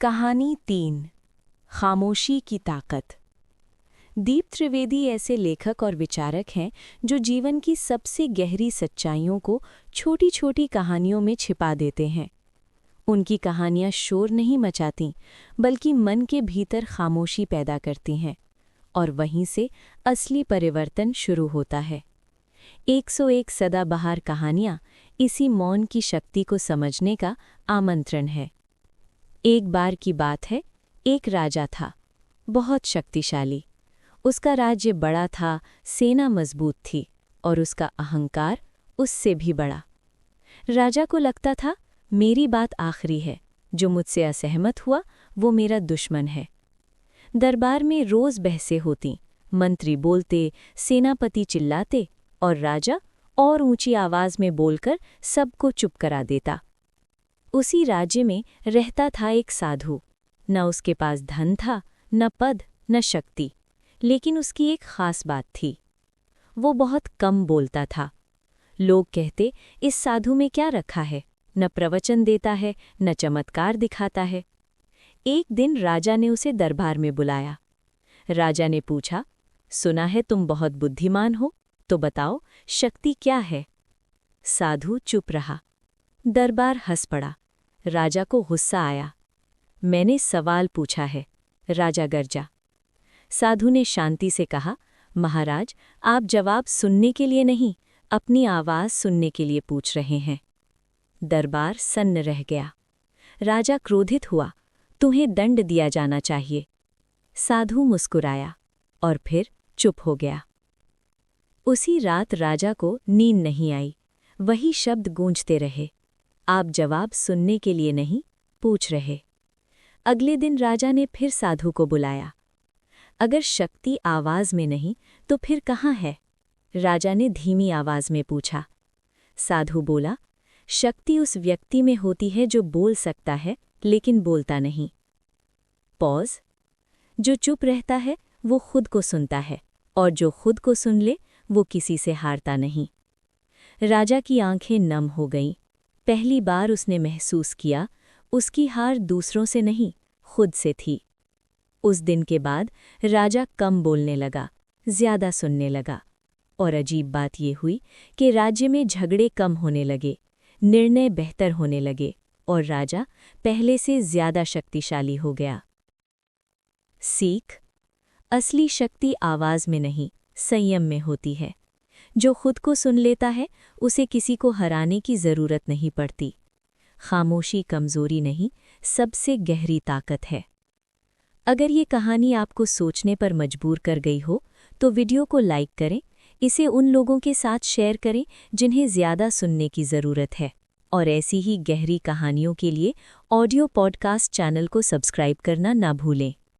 कहानी 3 खामोशी की ताकत। दीप त्रिवेदी ऐसे लेखक और विचारक हैं जो जीवन की सबसे गहरी सच्चाइयों को छोटी छोटी कहानियों में छिपा देते हैं। उनकी कहानियां शोर नहीं मचाती, बल्कि मन के भीतर खामोशी पैदा करती हैं, और वहीं से असली परिवर्तन शुरू होता है। 101 सदाबहार कहानियां इसी मौन की शक्ति को समझने का आमंत्रण है। एक बार की बात है, एक राजा था, बहुत शक्तिशाली। उसका राज्य बड़ा था, सेना मजबूत थी, और उसका अहंकार उससे भी बड़ा। राजा को लगता था, मेरी बात आखिरी है, जो मुझसे असहमत हुआ वो मेरा दुश्मन है। दरबार में रोज बहसें होती, मंत्री बोलते, सेनापति चिल्लाते, और राजा और ऊंची आवाज में बोलकर सबको चुप करा देता। उसी राज्य में रहता था एक साधु। न उसके पास धन था, न पद, न शक्ति, लेकिन उसकी एक खास बात थी, वो बहुत कम बोलता था। लोग कहते, इस साधु में क्या रखा है, न प्रवचन देता है, न चमत्कार दिखाता है। एक दिन राजा ने उसे दरबार में बुलाया। राजा ने पूछा, सुना है तुम बहुत बुद्धिमान हो, तो बताओ शक्ति क्या है। साधु चुप रहा। दरबार हंस पड़ा। राजा को गुस्सा आया। मैंने सवाल पूछा है, राजा गरजा। साधु ने शांति से कहा, महाराज, आप जवाब सुनने के लिए नहीं, अपनी आवाज सुनने के लिए पूछ रहे हैं। दरबार सन्न रह गया। राजा क्रोधित हुआ, तुम्हें दंड दिया जाना चाहिए। साधु मुस्कुराया और फिर चुप हो गया। उसी रात राजा को नींद नहीं आई। वही शब्द गूंजते रहे, आप जवाब सुनने के लिए नहीं, पूछ रहे। अगले दिन राजा ने फिर साधु को बुलाया। अगर शक्ति आवाज में नहीं तो फिर कहाँ है? राजा ने धीमी आवाज में पूछा। साधु बोला, शक्ति उस व्यक्ति में होती है जो बोल सकता है लेकिन बोलता नहीं। पॉज। जो चुप रहता है वो खुद को सुनता है, और जो खुद को सुन ले वो किसी से हारता नहीं। राजा की आंखें नम हो गईं। पहली बार उसने महसूस किया, उसकी हार दूसरों से नहीं, खुद से थी। उस दिन के बाद राजा कम बोलने लगा, ज्यादा सुनने लगा, और अजीब बात ये हुई कि राज्य में झगड़े कम होने लगे, निर्णय बेहतर होने लगे, और राजा पहले से ज्यादा शक्तिशाली हो गया। सीख: असली शक्ति आवाज में नहीं, संयम में होती है। जो खुद को सुन लेता है, उसे किसी को हराने की जरूरत नहीं पड़ती। खामोशी कमजोरी नहीं, सबसे गहरी ताकत है। अगर ये कहानी आपको सोचने पर मजबूर कर गई हो, तो वीडियो को लाइक करें, इसे उन लोगों के साथ शेयर करें जिन्हें ज्यादा सुनने की जरूरत है, और ऐसी ही गहरी कहानियों के लिए ऑडियो पॉडकास्ट चैनल को सब्सक्राइब करना ना भूलें।